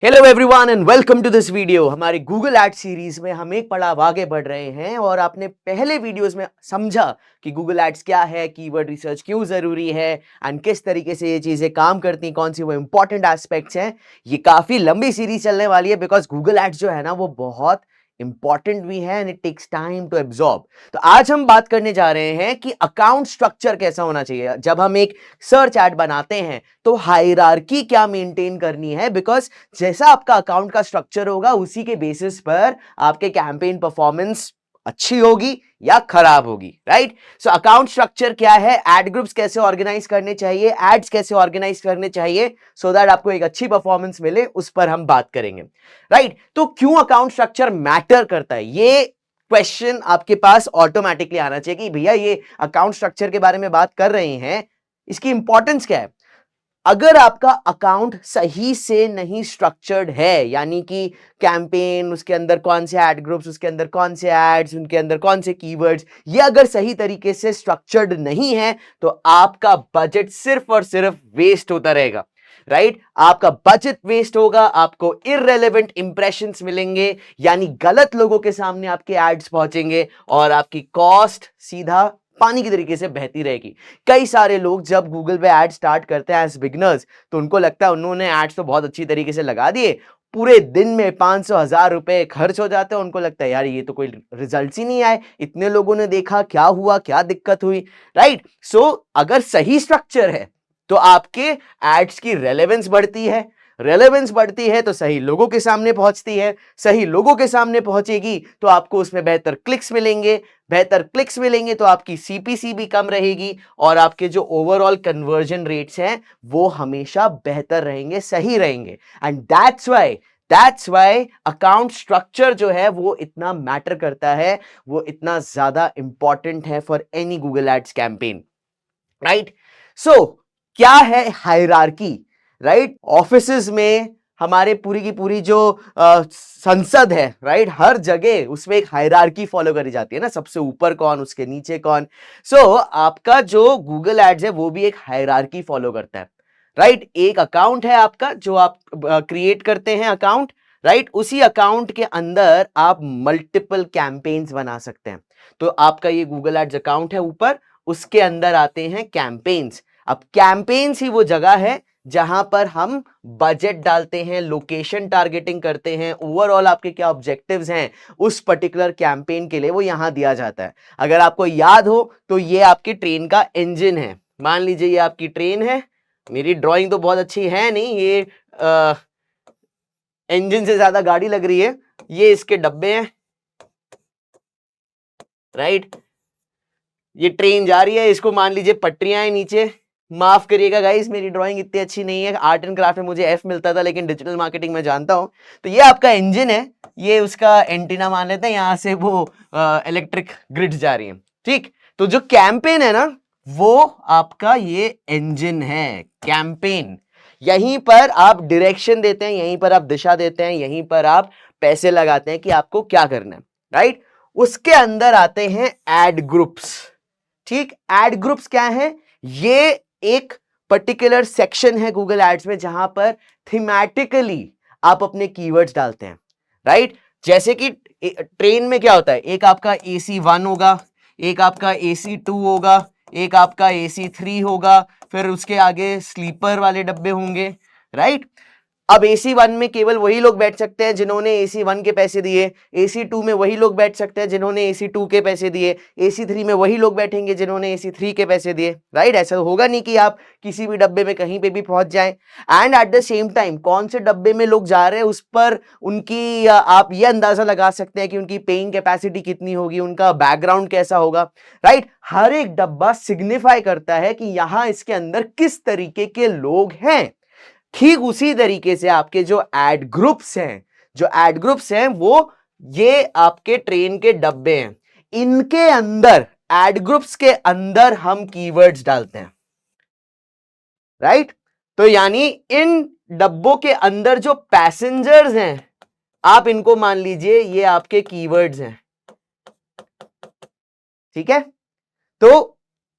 Hello everyone and welcome to this video. हमारे Google ad series में हम एक पड़ाव आगे बढ़ रहे हैं और आपने पहले वीडियोस में समझा कि गूगल एड्स क्या है, कीवर्ड रिसर्च क्यों जरूरी है एंड किस तरीके से ये चीजें काम करती हैं, कौन सी वो इंपॉर्टेंट एस्पेक्ट्स हैं। ये काफी लंबी सीरीज चलने वाली है बिकॉज गूगल एड्स जो है ना वो बहुत इंपॉर्टेंट भी है and it takes time to absorb. तो आज हम बात करने जा रहे हैं कि अकाउंट स्ट्रक्चर कैसा होना चाहिए जब हम एक सर्च एड बनाते हैं, तो हायरार्की क्या मेंटेन करनी है। बिकॉज जैसा आपका अकाउंट का स्ट्रक्चर होगा उसी के बेसिस पर आपके कैंपेन परफॉर्मेंस अच्छी होगी या खराब होगी, राइट। सो अकाउंट स्ट्रक्चर क्या है, एड ग्रुप्स कैसे ऑर्गेनाइज करने चाहिए, एड्स कैसे ऑर्गेनाइज करने चाहिए सो दैट आपको एक अच्छी परफॉर्मेंस मिले, उस पर हम बात करेंगे, राइट। तो क्यों अकाउंट स्ट्रक्चर मैटर करता है, ये क्वेश्चन आपके पास ऑटोमेटिकली आना चाहिए कि भैया ये अकाउंट स्ट्रक्चर के बारे में बात कर रहे हैं, इसकी इंपॉर्टेंस क्या है। अगर आपका अकाउंट सही से नहीं स्ट्रक्चर्ड है, यानी कि कैंपेन, उसके अंदर कौन से एड ग्रुप्स, उसके अंदर कौन से एड्स, उनके अंदर कौन से कीवर्ड्स, ये अगर सही तरीके से स्ट्रक्चर्ड नहीं है तो आपका बजट सिर्फ और सिर्फ वेस्ट होता रहेगा, राइट। आपका बजट वेस्ट होगा, आपको इररेलेवेंट इंप्रेशंस मिलेंगे, यानी गलत लोगों के सामने आपके एड्स पहुंचेंगे और आपकी कॉस्ट सीधा पानी की तरीके से बहती रहेगी। कई सारे लोग जब गूगल पे एड स्टार्ट करते हैं एज बिगनर्स, तो उनको लगता है उन्होंने एड्स तो बहुत अच्छी तरीके से लगा दिए, पूरे दिन में 500,000 रुपए खर्च हो जाते हैं, उनको लगता है यार ये तो कोई रिजल्ट ही नहीं आए, इतने लोगों ने देखा, क्या हुआ, क्या दिक्कत हुई, राइट। सो अगर सही स्ट्रक्चर है तो आपके एड्स की रेलेवेंस बढ़ती है, रेलेवेंस बढ़ती है तो सही लोगों के सामने पहुंचती है, सही लोगों के सामने पहुंचेगी तो आपको उसमें बेहतर क्लिक्स मिलेंगे, बेहतर क्लिक्स मिलेंगे तो आपकी सीपीसी भी कम रहेगी और आपके जो ओवरऑल कन्वर्जन रेट्स हैं वो हमेशा बेहतर रहेंगे, सही रहेंगे। And that's why account structure जो है वो इतना मैटर करता है, वो इतना ज्यादा इंपॉर्टेंट है for any Google ads campaign, right. So क्या है हायरार्की, राइट। ऑफिसेज में हमारे पूरी की पूरी जो संसद है, राइट, हर जगह उसमें एक हायरार्की फॉलो करी जाती है ना, सबसे ऊपर कौन, उसके नीचे कौन। सो आपका जो गूगल एड्स है वो भी एक हायरार्की फॉलो करता है, राइट। एक अकाउंट है आपका जो आप क्रिएट करते हैं अकाउंट, राइट। उसी अकाउंट के अंदर आप मल्टीपल कैंपेन्स बना सकते हैं। तो आपका ये गूगल एड्स अकाउंट है ऊपर, उसके अंदर आते हैं कैंपेन्स। अब कैंपेन्स ही वो जगह है जहां पर हम बजट डालते हैं, लोकेशन टारगेटिंग करते हैं, ओवरऑल आपके क्या ऑब्जेक्टिव्स हैं उस पर्टिकुलर कैंपेन के लिए, वो यहां दिया जाता है। अगर आपको याद हो तो ये आपकी ट्रेन का इंजन है, मान लीजिए ये आपकी ट्रेन है। मेरी ड्राइंग तो बहुत अच्छी है नहीं, ये इंजन से ज्यादा गाड़ी लग रही है, ये इसके डब्बे हैं, राइट। ये ट्रेन जा रही है, इसको मान लीजिए पटरियां हैं नीचे। माफ करिएगा गाइस, मेरी ड्राइंग इतनी अच्छी नहीं है, आर्ट एंड क्राफ्ट में मुझे एफ मिलता था लेकिन डिजिटल मार्केटिंग में जानता हूं। तो ये आपका इंजन है, ये उसका एंटीना मान लेते हैं, यहां से वो इलेक्ट्रिक ग्रिड जा रही है, ठीक। तो जो कैंपेन है ना वो आपका ये इंजन है, कैंपेन। यहीं पर आप डायरेक्शन देते हैं, यहीं पर आप दिशा देते हैं, यहीं पर आप पैसे लगाते हैं कि आपको क्या करना है, राइट। उसके अंदर आते हैं एड ग्रुप्स, ठीक। एड ग्रुप्स क्या है, ये एक पर्टिकुलर सेक्शन है गूगल एड्स में जहां पर थीमेटिकली आप अपने कीवर्ड्स डालते हैं, राइट। जैसे कि ट्रेन में क्या होता है, एक आपका AC1 होगा, एक आपका AC2 होगा, एक आपका AC3 होगा, फिर उसके आगे स्लीपर वाले डब्बे होंगे, राइट। अब AC1 में केवल वही लोग बैठ सकते हैं जिन्होंने AC1 के पैसे दिए, AC2 में वही लोग बैठ सकते हैं जिन्होंने AC2 के पैसे दिए, AC3 में वही लोग बैठेंगे जिन्होंने AC3 के पैसे दिए, राइट। ऐसा होगा नहीं कि आप किसी भी डब्बे में कहीं पे भी पहुंच जाएं। And at the same time कौन से डब्बे में लोग जा रहे हैं उस पर उनकी आप ये अंदाजा लगा सकते हैं कि उनकी पेइंग कैपेसिटी कितनी होगी, उनका बैकग्राउंड कैसा होगा, राइट। हर एक डब्बा सिग्निफाई करता है कि यहां इसके अंदर किस तरीके के लोग हैं। ठीक उसी तरीके से आपके जो एड ग्रुप्स हैं, वो ये आपके ट्रेन के डब्बे हैं, इनके अंदर, एड ग्रुप्स के अंदर हम कीवर्ड्स डालते हैं, राइट। तो यानी इन डब्बों के अंदर जो पैसेंजर्स हैं, आप इनको मान लीजिए ये आपके कीवर्ड्स हैं, ठीक है। तो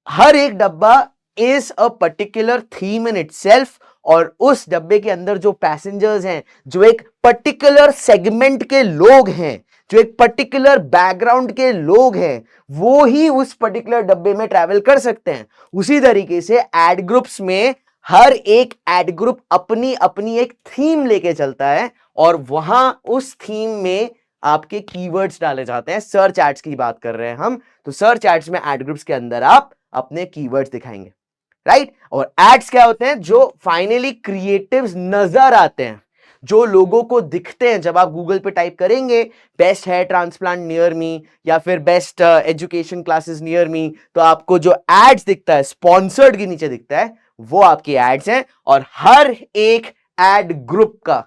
हर एक डब्बा is a particular theme in itself और उस डब्बे के अंदर जो पैसेंजर्स हैं, जो एक पर्टिकुलर सेगमेंट के लोग हैं, जो एक पर्टिकुलर बैकग्राउंड के लोग हैं, वो ही उस पर्टिकुलर डब्बे में ट्रैवल कर सकते हैं। उसी तरीके से एड ग्रुप्स में हर एक एड ग्रुप अपनी अपनी एक थीम लेके चलता है और वहां उस थीम में आपके कीवर्ड्स डाले जाते हैं। सर्च एड्स की बात कर रहे हैं हम, तो सर्च एड्स में एड ग्रुप्स के अंदर आप अपने कीवर्ड्स दिखाएंगे, राइट। और एड्स क्या होते हैं? जो फाइनली क्रिएटिव्स नजर आते हैं, जो लोगों को दिखते हैं। जब आप गूगल पे टाइप करेंगे best hair transplant near me या फिर best education classes near me, तो आपको जो एड्स दिखता है स्पॉन्सर्ड के नीचे दिखता है, वो आपकी एड्स हैं। और हर एक एड ग्रुप का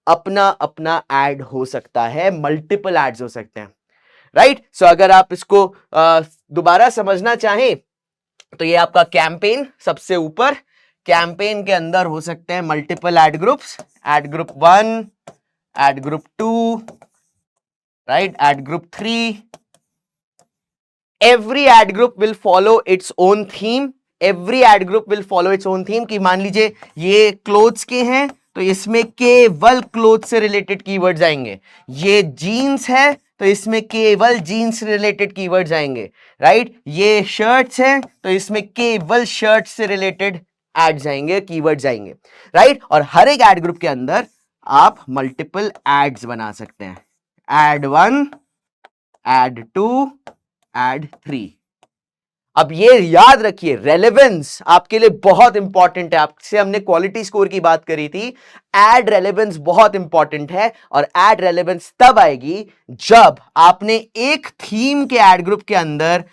अपना अपना एड हो सकता है, मल्टीपल एड्स हो सकते हैं, राइट। सो अगर आप इसको दोबारा समझना चाहें तो ये आपका कैंपेन सबसे ऊपर, कैंपेन के अंदर हो सकते हैं multiple ad groups, ad group 1, ad group 2, right, ad group 3। Every ad group will follow its own theme, every ad group will follow its own theme. कि मान लीजिए ये क्लोथ्स के हैं तो इसमें केवल क्लोथ से रिलेटेड कीवर्ड्स आएंगे, ये जीन्स है तो इसमें केवल जीन्स से रिलेटेड कीवर्ड्स आएंगे, राइट। ये शर्ट्स हैं तो इसमें केवल शर्ट्स से रिलेटेड एड्स आएंगे, कीवर्ड्स आएंगे, राइट। और हर एक एड ग्रुप के अंदर आप मल्टीपल एड्स बना सकते हैं, एड 1, एड 2, एड 3। अब ये याद रखिए, रेलेवेंस आपके लिए बहुत इंपॉर्टेंट है। आपसे हमने क्वालिटी स्कोर की बात करी थी, एड रेलेवेंस बहुत इंपॉर्टेंट है। और एड रेलेवेंस तब आएगी जब आपने एक थीम के एड ग्रुप के अंदर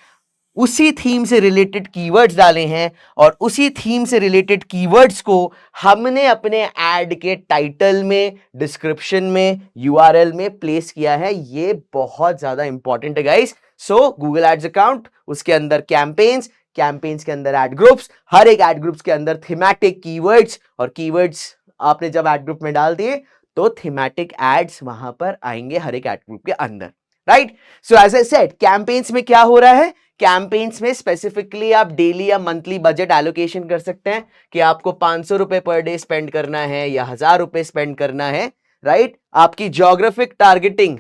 उसी थीम से रिलेटेड कीवर्ड्स डाले हैं और उसी थीम से रिलेटेड कीवर्ड्स को हमने अपने एड के टाइटल में, डिस्क्रिप्शन में, यूआरएल में प्लेस किया है। ये बहुत ज्यादा इंपॉर्टेंट है guys. So Google ads account, उसके अंदर कैंपेन्स, कैंपेन्स के अंदर एड ग्रुप्स, हर एक एड ग्रुप्स के अंदर थीमेटिक कीवर्ड्स, और कीवर्ड्स आपने जब एड ग्रुप में डाल दिए तो थीमेटिक एड्स वहां पर आएंगे हर एक एड ग्रुप के अंदर, right. So as I said, campaigns में क्या हो रहा है? कैंपेन्स में स्पेसिफिकली आप डेली या मंथली बजट एलोकेशन कर सकते हैं कि आपको 500 रुपए पर डे स्पेंड करना है या 1000 रुपए स्पेंड करना है, राइट। आपकी ज्योग्राफिक टारगेटिंग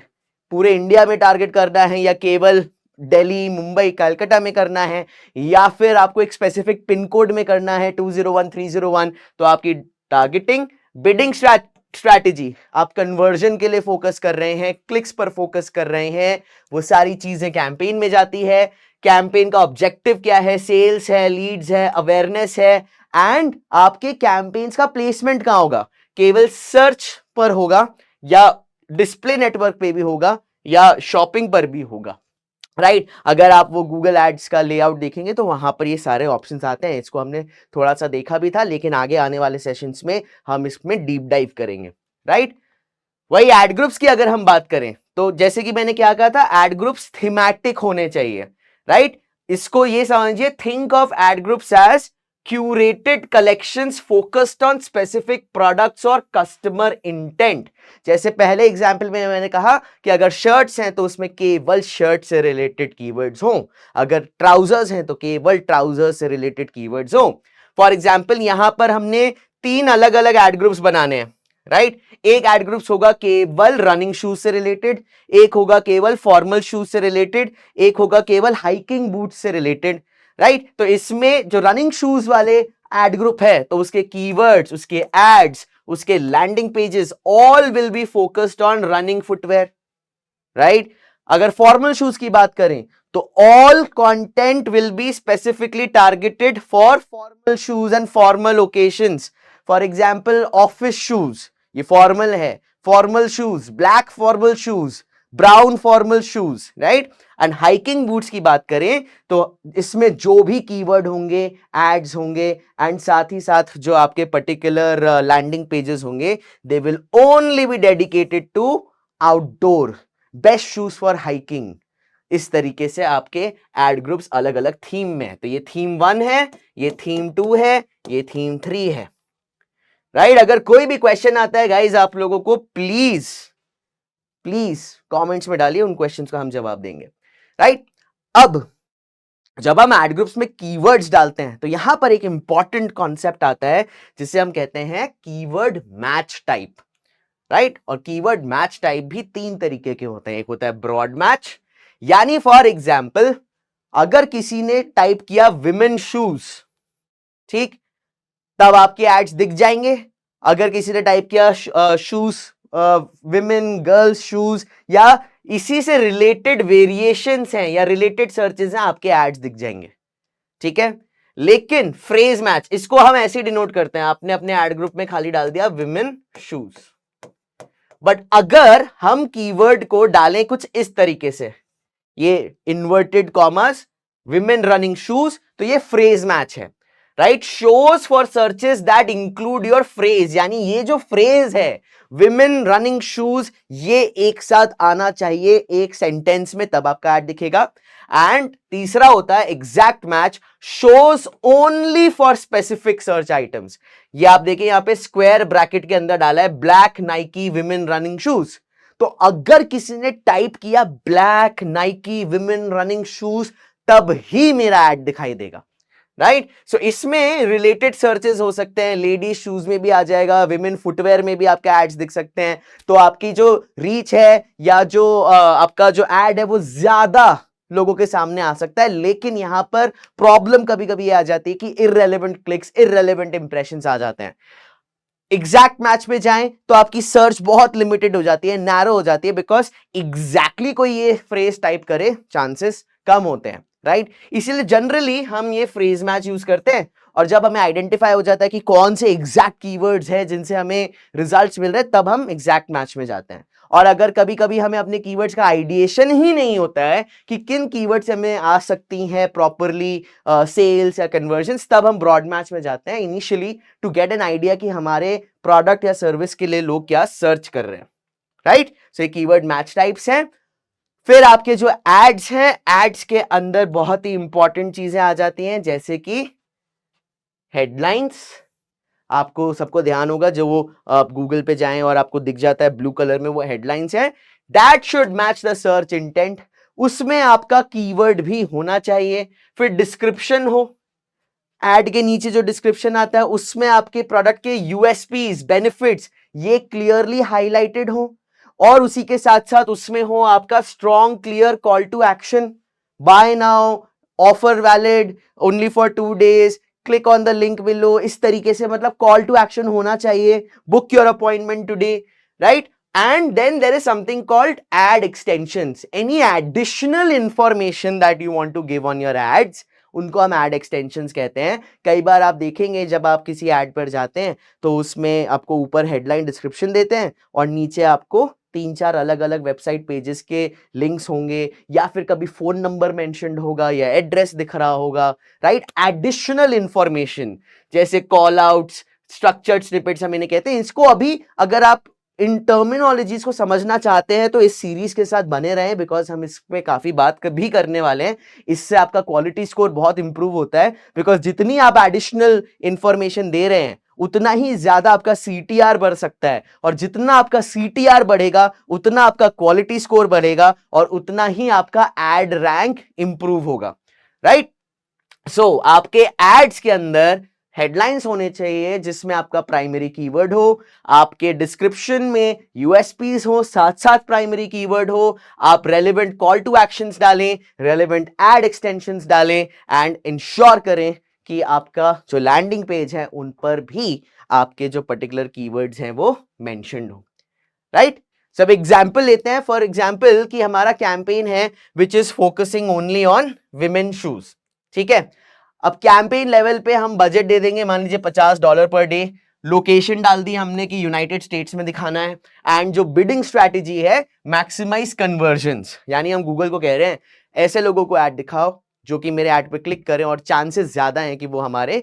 पूरे इंडिया में टारगेट करना है या केवल दिल्ली, मुंबई, कलकत्ता में करना है, या फिर आपको एक स्पेसिफिक पिन कोड में करना है 201301, तो आपकी टारगेटिंग, बिडिंग स्ट्रैटेजी, आप कन्वर्जन के लिए फोकस कर रहे हैं, क्लिक्स पर फोकस कर रहे हैं, वो सारी चीजें कैंपेन में जाती है। कैंपेन का ऑब्जेक्टिव क्या है? सेल्स है, लीड्स है, अवेयरनेस है। एंड आपके कैंपेन्स का प्लेसमेंट कहां होगा? केवल सर्च पर होगा या डिस्प्ले नेटवर्क पे भी होगा या शॉपिंग पर भी होगा, राइट। अगर आप वो गूगल एड्स का लेआउट देखेंगे तो वहां पर ये सारे ऑप्शंस आते हैं। इसको हमने थोड़ा सा देखा भी था, लेकिन आगे आने वाले सेशंस में हम इसमें डीप डाइव करेंगे, राइट। वही एड ग्रुप्स की अगर हम बात करें तो जैसे कि मैंने क्या कहा था, एड ग्रुप्स थीमेटिक होने चाहिए, राइट। इसको ये समझिए, think of ad groups as curated collections focused on specific products और कस्टमर इंटेंट। जैसे पहले एग्जांपल में मैंने कहा कि अगर शर्ट्स हैं तो उसमें केवल शर्ट से रिलेटेड कीवर्ड्स हों, अगर ट्राउजर्स हैं तो केवल ट्राउजर्स से रिलेटेड कीवर्ड्स हों। फॉर एग्जांपल यहां पर हमने 3 अलग अलग एड ग्रुप्स बनाने हैं, राइट। एक एड ग्रुप्स होगा केवल रनिंग शूज से रिलेटेड, एक होगा केवल फॉर्मल शूज से रिलेटेड, एक होगा केवल हाइकिंग बूट से रिलेटेड, राइट। तो इसमें जो रनिंग शूज वाले एड ग्रुप है तो उसके कीवर्ड्स, उसके एड्स, उसके landing pages all will be focused on running footwear, right. अगर फॉर्मल शूज की बात करें तो all content will be specifically targeted for formal shoes and formal occasions. For example office shoes, ये फॉर्मल है, formal shoes, black formal shoes, brown formal shoes, right. And hiking boots की बात करें तो इसमें जो भी कीवर्ड होंगे, एड्स होंगे, एंड साथ ही साथ जो आपके पर्टिकुलर लैंडिंग पेजेस होंगे, they will only be dedicated to outdoor, best shoes for hiking. इस तरीके से आपके एड ग्रुप्स अलग अलग थीम में है। तो ये थीम 1 है, ये थीम 2 है, ये थीम 3 है, राइट। अगर कोई भी क्वेश्चन आता है गाइज आप लोगों को, प्लीज प्लीज कमेंट्स में डालिए, उन क्वेश्चंस का हम जवाब देंगे, राइट। अब जब हम एड ग्रुप्स में कीवर्ड्स डालते हैं तो यहां पर एक इंपॉर्टेंट कॉन्सेप्ट आता है जिसे हम कहते हैं कीवर्ड मैच टाइप, राइट। और कीवर्ड मैच टाइप भी 3 तरीके के होते हैं। एक होता है ब्रॉड मैच, यानी फॉर एग्जाम्पल अगर किसी ने टाइप किया विमेन शूज, ठीक, तब आपके एड्स दिख जाएंगे। अगर किसी ने टाइप किया शूज, विमेन गर्ल्स शूज, या इसी से रिलेटेड वेरिएशंस हैं या रिलेटेड सर्चेस हैं, आपके एड्स दिख जाएंगे, ठीक है। लेकिन फ्रेज मैच, इसको हम ऐसे डिनोट करते हैं, आपने अपने एड ग्रुप में खाली डाल दिया विमेन शूज, बट अगर हम कीवर्ड को डालें कुछ इस तरीके से, ये inverted commas women running shoes, तो ये फ्रेज मैच है, right. Shows for searches that include your phrase, यानी ये जो फ्रेज है विमेन रनिंग शूज, ये एक साथ आना चाहिए एक सेंटेंस में, तब आपका ऐड दिखेगा। एंड तीसरा होता है exact match, shows only for specific search items. ये आप देखिए यहां पे स्क्वायर ब्रैकेट के अंदर डाला है black Nike women running shoes, तो अगर किसी ने टाइप किया black Nike women running shoes, तब ही मेरा ऐड दिखाई देगा, राइट। सो इसमें रिलेटेड सर्चेस हो सकते हैं, लेडीज शूज में भी आ जाएगा, विमेन फुटवेयर में भी आपके एड्स दिख सकते हैं। तो आपकी जो रीच है या जो आपका जो एड है वो ज्यादा लोगों के सामने आ सकता है। लेकिन यहां पर प्रॉब्लम कभी कभी ये आ जाती है कि इररेलेवेंट क्लिक्स, इररेलेवेंट इंप्रेशंस आ जाते हैं। एग्जैक्ट मैच में जाएं तो आपकी सर्च बहुत लिमिटेड हो जाती है, नैरो हो जाती है, बिकॉज एग्जैक्टली कोई ये फ्रेज टाइप करे चांसेस कम होते हैं, राइट। इसीलिए जनरली हम ये फ्रेज मैच यूज करते हैं, और जब हमें आइडेंटिफाई हो जाता है कि कौन से एग्जैक्ट कीवर्ड्स हैं जिनसे हमें रिजल्ट्स मिल रहे हैं, तब हम एग्जैक्ट मैच में जाते हैं। और अगर कभी कभी हमें अपने कीवर्ड्स का आइडिएशन ही नहीं होता है कि किन कीवर्ड से हमें आ सकती हैं प्रॉपरली सेल्स या कन्वर्जन्स, तब हम ब्रॉड मैच में जाते हैं initially to get an idea कि हमारे प्रोडक्ट या सर्विस के लिए लोग क्या सर्च कर रहे हैं, राइट। सो ये कीवर्ड मैच टाइप्स हैं। फिर आपके जो एड्स हैं, एड्स के अंदर बहुत ही इंपॉर्टेंट चीजें आ जाती हैं, जैसे कि हेडलाइंस। आपको सबको ध्यान होगा, जो वो आप गूगल पे जाएं और आपको दिख जाता है ब्लू कलर में, वो हेडलाइंस है। That should match the search intent, उसमें आपका कीवर्ड भी होना चाहिए। फिर डिस्क्रिप्शन हो, एड के नीचे जो डिस्क्रिप्शन आता है उसमें आपके प्रोडक्ट के यूएसपीज, बेनिफिट्स, ये क्लियरली हाईलाइटेड हो। और उसी के साथ साथ उसमें हो आपका strong clear call to action, buy now, offer valid only for 2 days, click on the link below, इस तरीके से मतलब कॉल टू एक्शन होना चाहिए, book your appointment today, right. And then there is something called ad extensions. Any additional information that you want to give on your ads, उनको हम ad extensions कहते हैं। कई बार आप देखेंगे जब आप किसी ad पर जाते हैं तो उसमें आपको ऊपर हेडलाइन डिस्क्रिप्शन देते हैं और नीचे आपको 3-4 अलग अलग वेबसाइट पेजेस के लिंक्स होंगे, या फिर कभी फोन नंबर मेंशन्ड होगा या एड्रेस दिख रहा होगा, राइट। एडिशनल इंफॉर्मेशन जैसे कॉल आउट्स, स्ट्रक्चर्ड स्निपेट्स हम इन्हें कहते हैं। इसको अभी अगर आप इन टर्मिनोलॉजीज को समझना चाहते हैं तो इस सीरीज के साथ बने रहें, बिकॉज हम इस पे काफी बात भी करने वाले हैं। इससे आपका क्वालिटी स्कोर बहुत इंप्रूव होता है, बिकॉज जितनी आप एडिशनल इंफॉर्मेशन दे रहे हैं उतना ही ज्यादा आपका सीटीआर बढ़ सकता है, और जितना आपका सीटीआर बढ़ेगा उतना आपका क्वालिटी स्कोर बढ़ेगा, और उतना ही आपका एड रैंक इंप्रूव होगा, राइट। सो आपके एड्स के अंदर हेडलाइंस होने चाहिए जिसमें आपका प्राइमरी कीवर्ड हो, आपके डिस्क्रिप्शन में यूएसपीज हो, साथ साथ प्राइमरी कीवर्ड हो, आप रेलेवेंट कॉल टू एक्शंस डालें, रेलेवेंट एड एक्सटेंशंस डालें, एंड इंश्योर करें कि आपका जो लैंडिंग पेज है उन पर भी आपके जो पर्टिकुलर कीवर्ड्स हैं वो मेंशन्ड हो, राइट। सब एग्जाम्पल लेते हैं। फॉर एग्जाम्पल कि हमारा कैंपेन है which is focusing only on women shoes, ठीक है। अब कैंपेन लेवल पे हम बजट दे देंगे, मान लीजिए $50 पर डे, लोकेशन डाल दी हमने कि यूनाइटेड स्टेट्स में दिखाना है, एंड जो बिडिंग स्ट्रैटेजी है मैक्सिमाइज कन्वर्जन्स, यानी हम गूगल को कह रहे हैं ऐसे लोगों को ऐड दिखाओ जो कि मेरे ऐड पे क्लिक करें और चांसेस ज्यादा हैं कि वो हमारे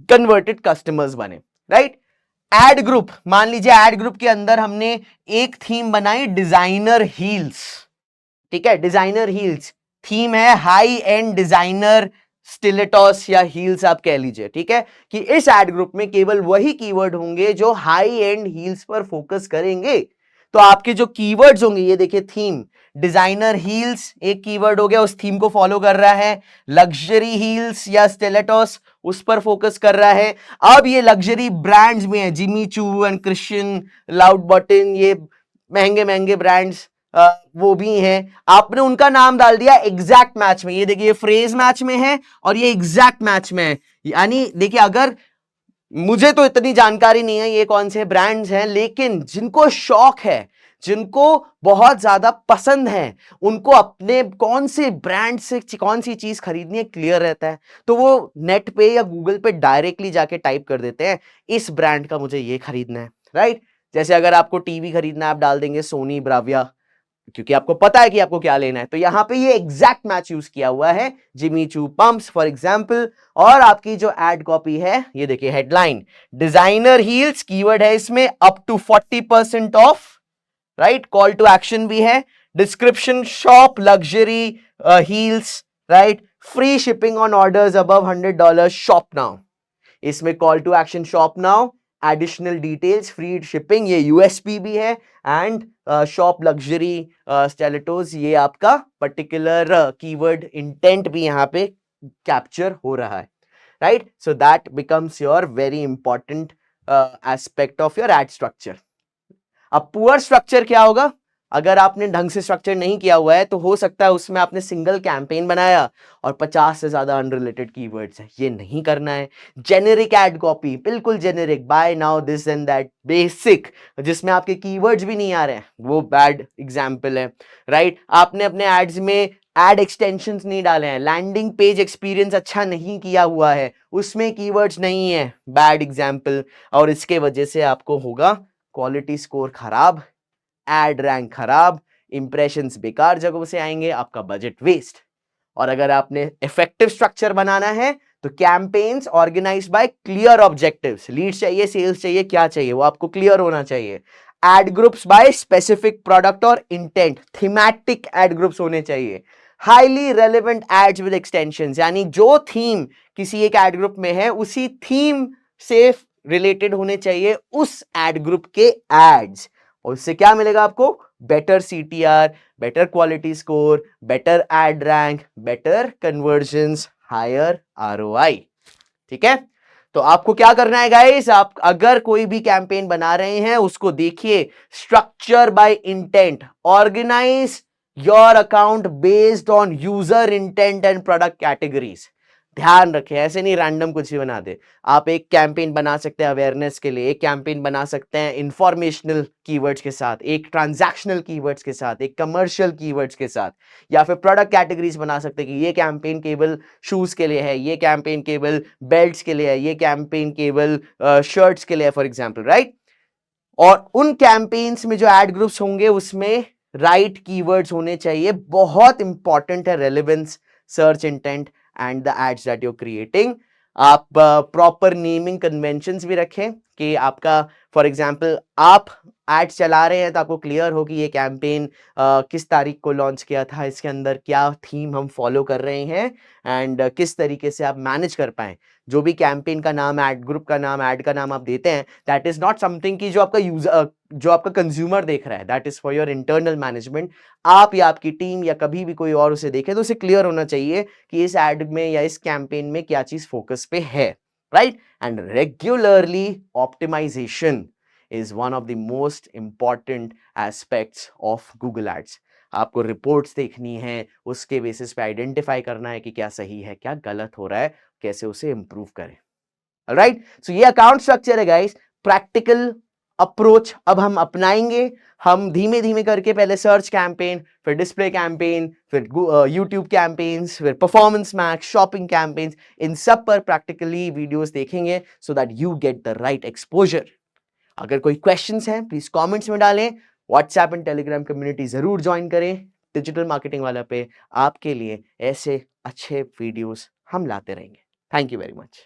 कन्वर्टेड कस्टमर्स बने, राइट। एड ग्रुप, मान लीजिए एड ग्रुप के अंदर हमने एक थीम बनाई डिजाइनर हील्स, ठीक है। डिजाइनर हील्स थीम है, हाई एंड डिजाइनर स्टिलेटॉस या हील्स आप कह लीजिए, ठीक है, कि इस एड ग्रुप में केवल वही कीवर्ड होंगे जो हाई एंड हील्स पर फोकस करेंगे। तो तो आपके जो कीवर्ड्स होंगे, ये देखिए थीम, डिजाइनर हील्स एक कीवर्ड हो गया, उस थीम को फॉलो कर रहा है। लग्जरी हील्स या स्टिलेटोस उस पर फोकस कर रहा है। अब ये लग्जरी ब्रांड्स में है, जिमी चू एंड क्रिश्चियन लाउडबॉटिन, ये महंगे महंगे ब्रांड्स वो भी हैं। आपने उनका नाम डाल दिया एग्जैक्ट मैच में। ये देखिए फ्रेज मैच में है और ये एग्जैक्ट मैच में है। यानी देखिए, अगर मुझे तो इतनी जानकारी नहीं है ये कौन से ब्रांड्स हैं, लेकिन जिनको शौक है, जिनको बहुत ज्यादा पसंद है, उनको अपने कौन से ब्रांड से कौन सी चीज खरीदनी है क्लियर रहता है, तो वो नेट पे या गूगल पे डायरेक्टली जाके टाइप कर देते हैं इस ब्रांड का मुझे ये खरीदना है, राइट। जैसे अगर आपको टीवी खरीदना है, आप डाल देंगे सोनी ब्राविया, क्योंकि आपको पता है कि आपको क्या लेना है। तो यहां पे ये एग्जैक्ट मैच यूज किया हुआ है, Jimmy Choo pumps for example. और आपकी जो एड कॉपी है, ये देखिए हेडलाइन, डिजाइनर हील्स कीवर्ड है इसमें, up to 40% off, right. Call to action भी है, description, shop luxury heels, right, free shipping on orders above $100, shop now. इसमें call to action shop now, additional details, free shipping, ये USP भी है, and shop luxury स्टिलेटोस, ये आपका particular keyword intent भी यहां पे कैप्चर हो रहा है, right. So that becomes your very important aspect of your add structure. अब पुअर स्ट्रक्चर क्या होगा? अगर आपने ढंग से स्ट्रक्चर नहीं किया हुआ है तो हो सकता है उसमें आपने सिंगल कैंपेन बनाया और 50 से ज्यादा अनरिलेटेड कीवर्ड्स है, ये नहीं करना है। जेनेरिक एड कॉपी, बिल्कुल generic, buy now this and that, basic, जिसमें आपके कीवर्ड्स भी नहीं आ रहे हैं, वो बैड एग्जांपल है, राइट। आपने अपने एड्स में एड एक्सटेंशंस नहीं डाले हैं, लैंडिंग पेज एक्सपीरियंस अच्छा नहीं किया हुआ है, उसमें कीवर्ड्स नहीं है, बैड एग्जांपल। और इसके वजह से आपको होगा क्वालिटी स्कोर खराब, एड रैंक खराब, इंप्रेशंस बेकार जगहों से आएंगे, आपका बजट वेस्ट। और अगर आपने इफेक्टिव स्ट्रक्चर बनाना है तो campaigns organized by clear objectives, leads चाहिए, सेल्स चाहिए, क्या चाहिए वो आपको क्लियर होना चाहिए। Ad groups by specific product और इंटेंट, थीमेटिक एड ग्रुप्स होने चाहिए। Highly relevant ads with extensions, यानी जो थीम किसी एक एड ग्रुप में है उसी थीम से रिलेटेड होने चाहिए उस एड ग्रुप के एड्स। और उससे क्या मिलेगा आपको? Better CTR, better quality score, better ad rank, better conversions, higher ROI. ठीक है, तो आपको क्या करना है गाइस, आप अगर कोई भी कैंपेन बना रहे हैं उसको देखिए structure by intent, organize your account based on user intent and product categories. ध्यान रखें, ऐसे नहीं रैंडम कुछ भी बना दे। आप एक कैंपेन बना सकते हैं अवेयरनेस के लिए, एक कैंपेन बना सकते हैं इंफॉर्मेशनल कीवर्ड्स के साथ, एक ट्रांजैक्शनल कीवर्ड्स के साथ, एक कमर्शियल कीवर्ड्स के साथ, या फिर प्रोडक्ट कैटेगरीज बना सकते हैं कि ये कैंपेन केवल शूज के लिए है, ये कैंपेन केवल बेल्ट्स के लिए है, ये कैंपेन केवल शर्ट्स के लिए है, फॉर एग्जाम्पल, राइट। और उन कैंपेन्स में जो एड ग्रुप्स होंगे उसमें राइट कीवर्ड्स होने चाहिए। बहुत इंपॉर्टेंट है relevance, search intent and the ads that you creating. आप प्रॉपर नेमिंग कन्वेंशंस भी रखें कि आपका, फॉर एग्जांपल, आप एड्स चला रहे हैं तो आपको क्लियर हो कि ये कैंपेन किस तारीख को लॉन्च किया था, इसके अंदर क्या थीम हम फॉलो कर रहे हैं, एंड किस तरीके से आप मैनेज कर पाए। जो भी कैंपेन का नाम, एड ग्रुप का नाम, एड का नाम आप देते हैं, दैट इज नॉट समथिंग कि जो आपका यूजर, जो आपका कंज्यूमर देख रहा है, that is for your internal management. आप या आपकी टीम या कभी भी कोई और उसे देखे तो उसे क्लियर होना चाहिए कि इस एड में या इस कैंपेन में क्या चीज फोकस पे है, right. And regularly optimization is one of the most important aspects of Google Ads. आपको रिपोर्ट्स देखनी है, उसके बेसिस पे आइडेंटिफाई करना है कि क्या सही है, क्या गलत हो रहा है, कैसे उसे इंप्रूव करें। ऑलराइट, सो ये अकाउंट स्ट्रक्चर है गाइस, प्रैक्टिकल अप्रोच अब हम अपनाएंगे। हम धीमे धीमे करके पहले सर्च कैंपेन, फिर डिस्प्ले कैंपेन, फिर यूट्यूब कैंपेन्स, फिर परफॉर्मेंस मैक्स, शॉपिंग कैंपेन्स, इन सब पर प्रैक्टिकली वीडियोस देखेंगे so that you get the right exposure. अगर कोई क्वेश्चंस हैं प्लीज कमेंट्स में डालें। व्हाट्सएप एंड टेलीग्राम कम्युनिटी जरूर ज्वाइन करें। डिजिटल मार्केटिंग वाला पे आपके लिए ऐसे अच्छे वीडियोस हम लाते रहेंगे। Thank you very much.